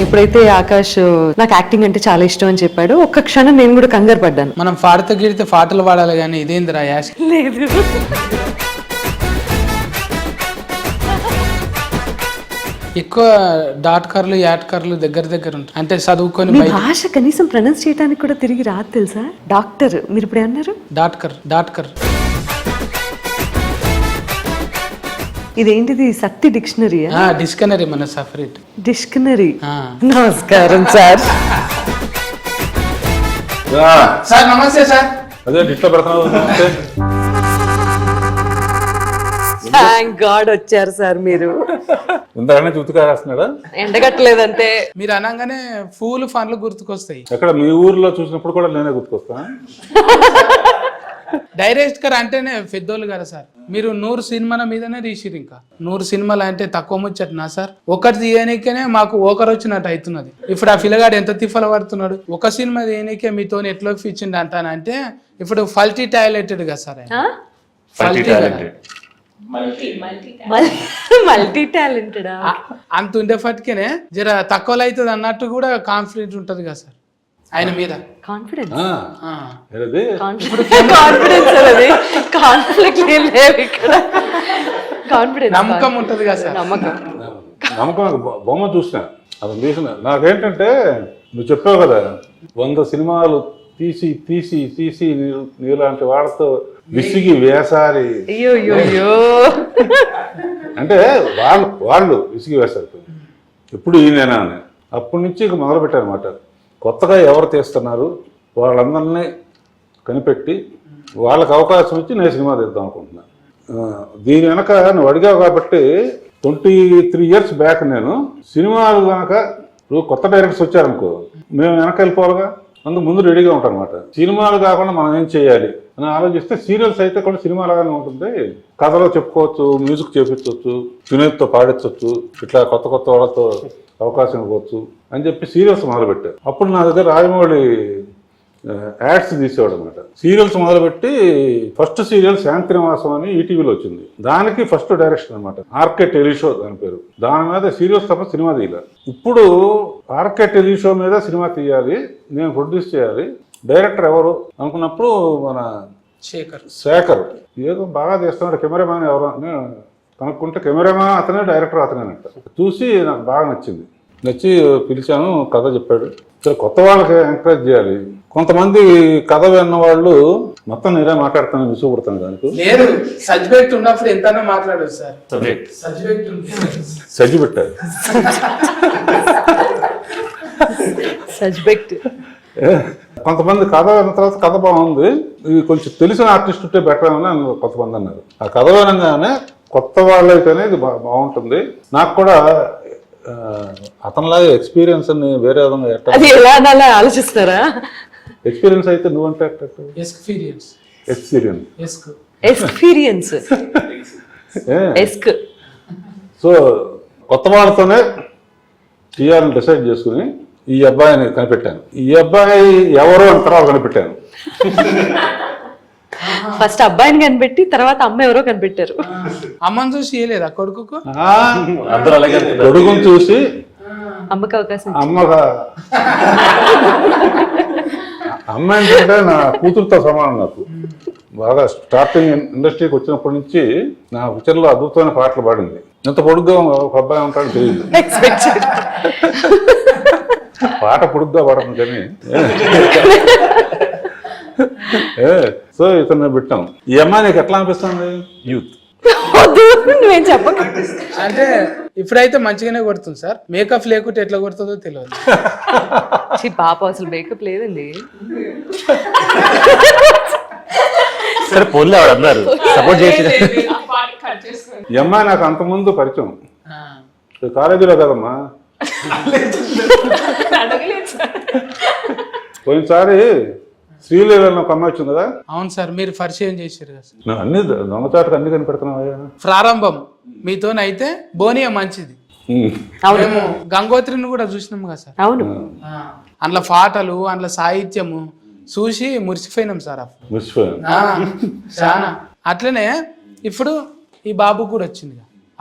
ఎప్పుడైతే ఆకాష్ నాకు యాక్టింగ్ అంటే చాలా ఇష్టం అని చెప్పాడు, ఒక్క క్షణం నేను కూడా కంగారు పడ్డాను. మనం పాడితే గిడితే పాటలు పాడాలి కానీ ఇదేందిరా యాష్. లేదు, ఎక్కువ డాట్ కర్లు యాట్ కర్లు దగ్గర దగ్గర ఉంటాయి, అంటే చదువుకొని మీ భాష కనీసం ప్రొనౌన్స్ చేయడానికి కూడా తిరిగి రాదు తెలుసా. డాక్టర్ మీరు ఇప్పుడు అన్నారు డాట్ కర్. ఇదేంటిది సత్తి డిక్షనరీ? డిక్షనరీ మన సపరేట్ డిక్షనరీ. నమస్కారం సార్. సార్ నమస్తే సార్. అదే డిస్లో పెడతాను. థ్యాంక్ గాడ్ వచ్చారు సార్ మీరు. ఇంతకన్నా చుట్టుగా రాస్తున్నాడా? ఎండగట్టలేదంటే మీరు అనగానే పూలు ఫన్లు గుర్తుకొస్తాయి. ఎక్కడ మీ ఊర్లో చూసినప్పుడు కూడా నేనే గుర్తుకొస్తా. డైరెక్టర్ అంటేనే పెద్దోళ్ళు కదా సార్. మీరు 100 సినిమాల మీదనే తీసిరు, ఇంకా 100 సినిమాలు అంటే తక్కువ ముచ్చట్నా సార్? ఒకటి తీయనికనే మాకు ఒకరు వచ్చినట్టు అవుతున్నది. ఇప్పుడు ఆ పిల్లగాడు ఎంత తిఫల పడుతున్నాడు. ఒక సినిమా తీయనికే మీతో ఎట్లా ఇచ్చిండు అంటానంటే ఇప్పుడు ఫల్టీ టాయిలెటెడ్ కదా సార్. మల్టీ టాలెంటెడా? అంత ఉండేపటికేనే జర తక్కువలో అవుతుంది అన్నట్టు కూడా కాన్ఫిడెంట్ ఉంటది కదా సార్ ఆయన మీద. కాన్ఫిడెన్స్ నమ్మకం ఉంటది కదా సార్. నమ్మకం బొమ్మ చూసిన అది తీసిన. నాకేంటంటే నువ్వు చెప్పావు కదా 100 సినిమాలు తీసి తీసి తీసి నీలాంటి వాళ్ళతో విసిగి వేసారి అంటే వాళ్ళు విసిగి వేసారు. ఎప్పుడు ఈయనేనా అని అప్పటి నుంచి ఇక మొదలు పెట్టారు అనమాట. కొత్తగా ఎవరు తీస్తున్నారు వాళ్ళందరినీ కనిపెట్టి వాళ్ళకి అవకాశం ఇచ్చి నేను సినిమా తీద్దాం అనుకుంటున్నాను. దీని వెనక నువ్వు అడిగావు కాబట్టి 23 years బ్యాక్ నేను సినిమాలు కనుక ఇప్పుడు కొత్త డైరెక్టర్స్ వచ్చారనుకో మేము వెనక వెళ్ళిపోవాలిగా, అందుకు ముందు రెడీగా ఉంటాం అనమాట. సినిమాలు కాకుండా మనం ఏం చేయాలి అని ఆలోచిస్తే సీరియల్స్ అయితే కూడా సినిమాలుగానే ఉంటుంది. కథలో చెప్పుకోవచ్చు, మ్యూజిక్ చేపించవచ్చు, సునీత్తో పాడించవచ్చు, ఇట్లా కొత్త కొత్త వాళ్ళతో అవకాశం ఇవ్వచ్చు అని చెప్పి సీరియల్స్ మొదలుపెట్టారు. అప్పుడు నా దగ్గర రాజమౌళి యాడ్స్ తీసేవాడు అనమాట. సీరియల్స్ మొదలుపెట్టి ఫస్ట్ సీరియల్ శాంతినివాసం అని ఈటీవీలో వచ్చింది. దానికి ఫస్ట్ డైరెక్షన్ అనమాట. ఆర్కే టెలిషో దాని పేరు. దాని మీద సీరియల్స్ తప్ప సినిమా తీయాలి. ఇప్పుడు ఆర్కే టెలిషో మీద సినిమా తీయాలి, నేను ప్రొడ్యూస్ చేయాలి, డైరెక్టర్ ఎవరు అనుకున్నప్పుడు మన శేఖర్ ఏదో బాగా చేస్తున్నాడు, కెమెరామ్యాన్ ఎవరు అని కనుక్కుంటే కెమెరామ్యాన్ అతనే, డైరెక్టర్ అతనేనంట. చూసి నాకు బాగా నచ్చి పిలిచాను, కథ చెప్పాడు. సరే కొత్త వాళ్ళకి ఎంకరేజ్ చేయాలి. కొంతమంది కథ విన్న వాళ్ళు మొత్తం నేనే మాట్లాడుతాను, విసుగుపడతాను. దానికి లేదు సబ్జెక్ట్ ఉన్నప్పుడు ఎంతైనా మాట్లాడదు సార్. సజ్జి పెట్టారు సబ్జెక్ట్. కొంతమంది కథ విన్న తర్వాత కథ బాగుంది, ఇది కొంచెం తెలిసిన ఆర్టిస్ట్ ఉంటే బెటర్ అని కొంతమంది అన్నారు. ఆ కథ వినగానే కొత్త వాళ్ళైతేనే ఇది బాగుంటుంది. నాకు కూడా అతనిలాగా ఎక్స్పీరియన్స్ అని వేరే విధంగా ఆలోచిస్తారా? ఎక్స్పీరియన్స్ అయితే నువ్వంటే సో కొత్త వాళ్ళతోనే తీయాలని డిసైడ్ చేసుకుని ఈ అబ్బాయిని కనిపెట్టాను. ఈ అబ్బాయి ఎవరు అని తర్వాత కనిపెట్టాను. ఫస్ట్ అబ్బాయిని కనిపెట్టి తర్వాత అమ్మ ఎవరో కనిపెట్టారు. అమ్మని చూసి ఇయ్యలేదా కొడుకు? కొడుకుని చూసి అమ్మకి అవకాశం. అమ్మ ఏంటంటే నా కూతురుతో సమానం. నాకు బాగా స్టార్టింగ్ ఇండస్ట్రీకి వచ్చినప్పటి నుంచి నా పిక్చర్లో అద్భుతమైన పాటలు పాడింది. ఎంత పొడుగ్గా ఒక అబ్బాయి ఉంటాడో తెలియదు. పాట పొడుగ్గా పాడతాం కానీ. సో ఇతను పెట్టాం. ఈ అమ్మాయి నీకు ఎట్లా అనిపిస్తుంది? యూత్ నువ్వేం చెప్పక. అంటే ఇప్పుడైతే మంచిగానే కొడుతుంది సార్. మేకప్ లేకుంటే ఎట్లా కొడుతుందో తెలియదు. పాప అసలు మేకప్ లేదండి. సరే పోలే అందరు సపోర్ట్ చేసి. ఈ అమ్మాయి నాకు అంతకుముందు పరిచయం కాలేజీలో కదమ్మా. పోయినసారి శ్రీలేదని ఒక అమ్మాయి వచ్చింది కదా. అవును సార్, మీరు పరిచయం చేశారు కదా సార్. అన్ని దొంగచాటుకు అన్ని కనిపెడుతున్నావా? ప్రారంభం మీతోనైతే బోనియా మంచిది. మేము గంగోత్రిని కూడా చూసినాం కదా సార్. అవును, అందులో పాటలు, అందులో సాహిత్యము చూసి మురిసిపోయినాం సార్. చాలా అట్లనే ఇప్పుడు ఈ బాబు కూడా వచ్చింది.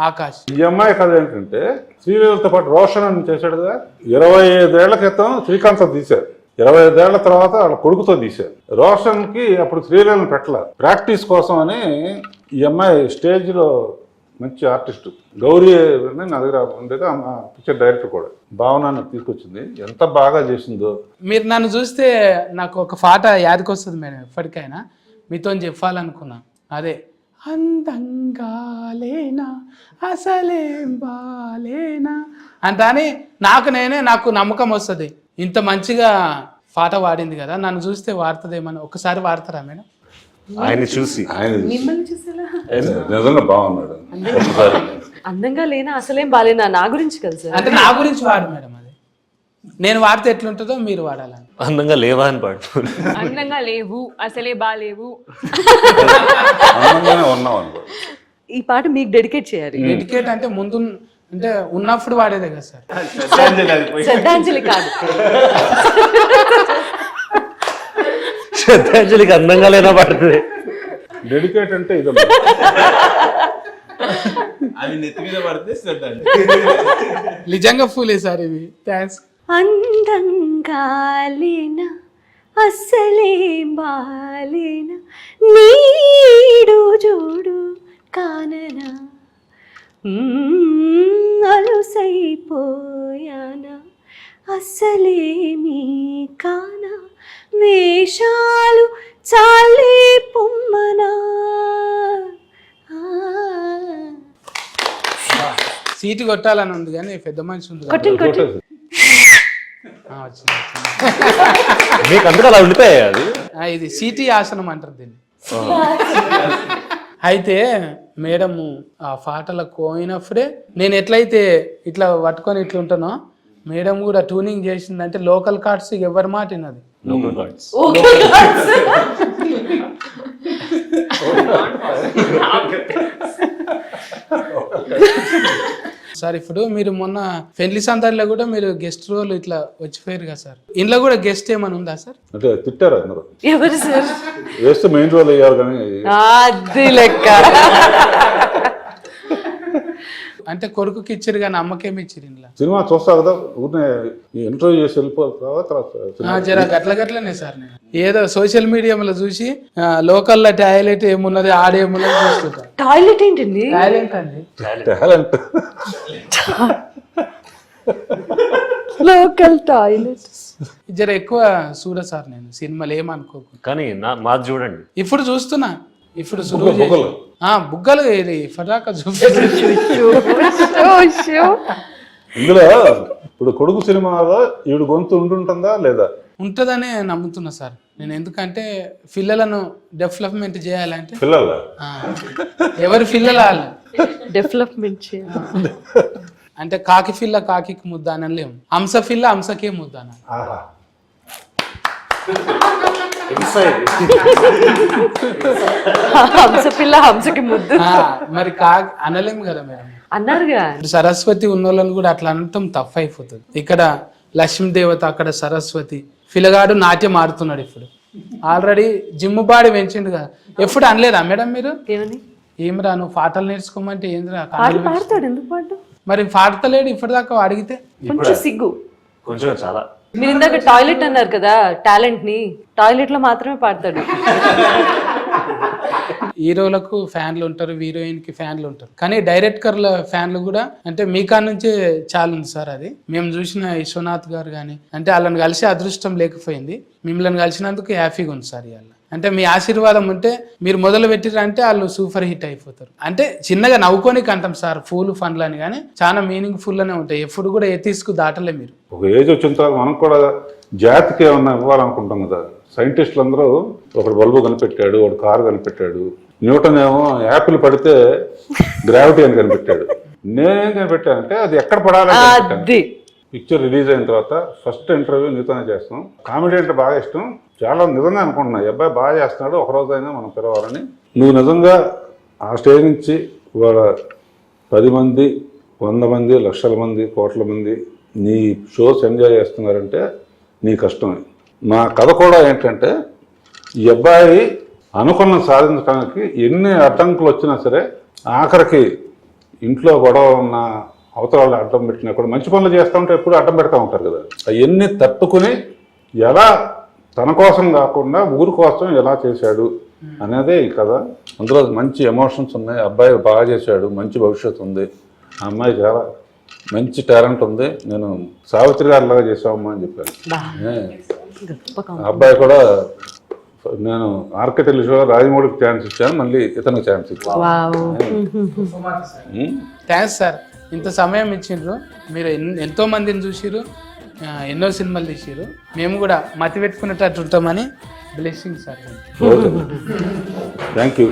ఆకాష్. ఈ అమ్మాయి కథ ఏంటంటే శ్రీలీలతో పాటు రోషన్ అని చేశాడుగా. 25 ఏళ్ల క్రితం శ్రీకాంత్ తీశారు, 25 ఏళ్ల తర్వాత వాళ్ళ కొడుకుతో తీశారు. రోషన్ కి అప్పుడు శ్రీలీలను పెట్టల, ప్రాక్టీస్ కోసం అని ఈ అమ్మాయి స్టేజ్ లో మంచి ఆర్టిస్ట్ గౌరీ అని నా దగ్గర ఉండేది, పిక్చర్ డైరెక్టర్ కూడా భావనాన్ని తీసుకొచ్చింది. ఎంత బాగా చేసిందో. మీరు నన్ను చూస్తే నాకు ఒక పాట యాదకొస్తుంది మేడం, ఎప్పటికైనా మీతో చెప్పాలనుకున్నా. అదే అందంగా లేనా అసలేం బాలేనా అంటాని నాకు నమ్మకం వస్తుంది. ఇంత మంచిగా పాట పాడింది కదా, నన్ను చూస్తే వాడుతుందేమని. ఒకసారి వాడతారా మేడం? ఆయన చూసి మిమ్మల్ని చూసేలా నిజంగా బాగున్నాడు. అందంగా లేనా అసలేం బాలేనా నా గురించి కదా సార్. అంటే నా గురించి వాడు మేడం. అది నేను వాడితే ఎట్లుంటుందో మీరు వాడాలని. అందంగా లేవా అని పాడు. అందంగా లేవు అసలే బాలేవు. అందంగానే ఉన్నావు అనుకో. ఈ పాట మీకు డెడికేట్ చేయాలి. డెడికేట్ అంటే ముందు అంటే ఉన్నప్పుడు వాడేదే కదా సార్. శ్రద్ధాంజలి కాదు, శ్రద్ధాంజలికి అందంగా లేనా పడుతుంది. డెడికేట్ అంటే ఇది అవి నెత్తి మీద పడితే శ్రద్ధాంజలి. నిజంగా ఫూలే సార్ ఇవి. థ్యాంక్స్. అందంగా లేనా అస్సలే బాలేనా నీడు జోడు కాననా అలుసైపోయానా అస్సలేమీ కానా వేషాలు చాలే పొమ్మనా. సీటు కొట్టాలని ఉంది కానీ పెద్ద మనిషి ఉంది కదా. కొట్టండి కొట్టండి. వచ్చింది. మీకు అందరూ అలా ఉండిపోయాయి అది. ఇది సీటీ ఆసనం అంటారు దీన్ని. అయితే మేడము ఆ పాటలకు పోయినప్పుడే నేను ఎట్లయితే ఇట్లా పట్టుకొని ఇట్లా ఉంటానో, మేడం కూడా ట్యూనింగ్ చేసిందంటే లోకల్ కార్డ్స్ ఎవరి మాట విన్నది. Local cards. సార్ ఇప్పుడు మీరు మొన్న పెళ్లి సందర్లో కూడా మీరు గెస్ట్ రోల్ ఇట్లా వచ్చిపోయారు కదా సార్. ఇంట్లో కూడా గెస్ట్ ఏమైనా ఉందా సార్? అంటే తిట్టారు అందరూ. ఎవరు సార్? వేస్తే మెయిన్ రోల్ అయ్యారు కానీ అది లెక్క. అంటే కొడుకుకి ఇచ్చారు కానీ అమ్మకేమి ఇచ్చారు ఇంట్లో? సినిమా చూస్తా కదా, ఊరినే ఇంటర్వ్యూ చేసి వెళ్ళిపోతావా తర్వాత జర గట్లనే సార్. నేను ఏదో సోషల్ మీడియాలో చూసి లోకల్లో టాయిలెట్ ఏమున్నది ఆడేమున్నది చూస్తుంటా. టాయిలెట్ ఏంటండి? టాయిలెట్ అండి, టాలెంట్. Local toilet. జర ఎక్కువ చూడ సార్ నేను సినిమాలు ఏమనుకోకు. కానీ మాది చూడండి. ఇప్పుడు చూస్తున్నా, ఇప్పుడు బుగ్గలు. బుగ్గలు ఇది ఫటాకా చూపించు. ఇందులో ఇప్పుడు కొడుకు సినిమాలో ఈవిడ గొంతు ఉంటుందా లేదా? ఉంటుందనే నమ్ముతున్నా సార్ నేను. ఎందుకంటే పిల్లలను డెవలప్మెంట్ చేయాలంటే పిల్లల ఎవరి పిల్లలు వాళ్ళు డెవలప్మెంట్ చేయాలి. అంటే కాకి పిల్ల కాకి ముద్ద అనలేము, హంస పిల్ల హంసకే ముద్ద అనాలి. హంస పిల్ల హంసకి ముద్దు మరి కాకి అనలేము కదా మేడం. అన్నారుగా. సరస్వతి ఉన్నోళ్ళని కూడా అట్లా అనటం తప్పు అయిపోతుంది. ఇక్కడ లక్ష్మీదేవత, అక్కడ సరస్వతి. పిల్లగాడు నాట్యం ఆడుతున్నాడు ఇప్పుడు. ఆల్రెడీ జిమ్ బాడీ పెంచిండు కదా. ఎప్పుడు అనలేదా మేడం మీరు? ఏమని? ఏమిరా నువ్వు పాటలు నేర్చుకోమంటే ఏందిరా? పాడతాడు, ఎందుకు పాడు? మరి పాడతలేడు ఇప్పటిదాకా అడిగితే. కొంచెం సిగ్గు. కొంచెం చాలా. మీరు ఇందాక టాయిలెట్ అన్నారు కదా, టాలెంట్ ని టాయిలెట్ లో మాత్రమే పాడతాడు. హీరోలకు ఫ్యాన్లు ఉంటారు, హీరోయిన్ కి ఫ్యాన్లు ఉంటారు, కానీ డైరెక్టర్ల ఫ్యాన్లు కూడా అంటే మీ కాడ నుంచే చాలా ఉంది సార్. అది మేము చూసిన విశ్వనాథ్ గారు కానీ అంటే వాళ్ళని కలిసి అదృష్టం లేకపోయింది. మిమ్మల్ని కలిసినందుకు హ్యాపీగా ఉంది సార్. ఇవాళ అంటే మీ ఆశీర్వాదం ఉంటే మీరు మొదలు పెట్టిరంటే వాళ్ళు సూపర్ హిట్ అయిపోతారు. అంటే చిన్నగా నవ్వుకోనికి అంటాం సార్ ఫూల్ ఫన్లు అని, కానీ చాలా మీనింగ్ ఫుల్ అనే ఉంటాయి. ఎప్పుడు కూడా ఎత్తిసుకు దాటలే మీరు. ఒక ఏజ్ వచ్చిన తర్వాత మనం కూడా జాతికి ఏమన్నా ఇవ్వాలనుకుంటాం కదా. సైంటిస్టులు అందరూ ఒకడు బల్బు కనిపెట్టాడు, ఒకడు కారు కనిపెట్టాడు, న్యూటన్ ఏమో యాపిల్ పడితే గ్రావిటీ అని కనిపెట్టాడు. నేనేం కనిపెట్టానంటే అది ఎక్కడ పడాలి. పిక్చర్ రిలీజ్ అయిన తర్వాత ఫస్ట్ ఇంటర్వ్యూ నీతోనే చేస్తాం. కామెడీ అంటే బాగా ఇష్టం, చాలా నిజంగా అనుకుంటున్నా ఈ అబ్బాయి బాగా చేస్తున్నాడు, ఒకరోజు అయినా మనం పిలవాలని. నువ్వు నిజంగా ఆ స్టేజ్ నుంచి ఇవాళ 10 మంది 100 మంది లక్షల మంది కోట్ల మంది నీ షోస్ ఎంజాయ్ చేస్తున్నారంటే నీ కష్టమే. నా కథ కూడా ఏంటంటే ఈ అబ్బాయి అనుకున్న సాధించడానికి ఎన్ని అడ్డంకులు వచ్చినా సరే ఆఖరికి ఇంట్లో గొడవ ఉన్న అవతల వాళ్ళు అడ్డం పెట్టినా కూడా మంచి పనులు చేస్తూ ఉంటే ఎప్పుడు అడ్డం పెడతా ఉంటారు కదా, అవన్నీ తట్టుకుని ఎలా తన కోసం కాకుండా ఊరి కోసం ఎలా చేశాడు అనేదే ఈ కథ. అందులో మంచి ఎమోషన్స్ ఉన్నాయి. అబ్బాయి బాగా చేశాడు, మంచి భవిష్యత్తు ఉంది, ఆ అమ్మాయి చాలా మంచి టాలెంట్ ఉంది, నేను సావిత్రి గారి లాగా చేసామమ్మా అని చెప్పాను. ఆ అబ్బాయి కూడా నేను ఆర్కిటెక్ట్ షో రాజమౌళికి ఛాన్స్ ఇచ్చాను, మళ్ళీ ఇతనికి ఛాన్స్ ఇచ్చాను. థ్యాంక్స్ సార్, ఇంత సమయం ఇచ్చిండ్రు. మీరు ఎంతో మందిని చూసిరు, ఎన్నో సినిమాలు తీసిరు. మేము కూడా మతి పెట్టుకునేటట్టు ఉంటామని blessing sir. Okay, thank you.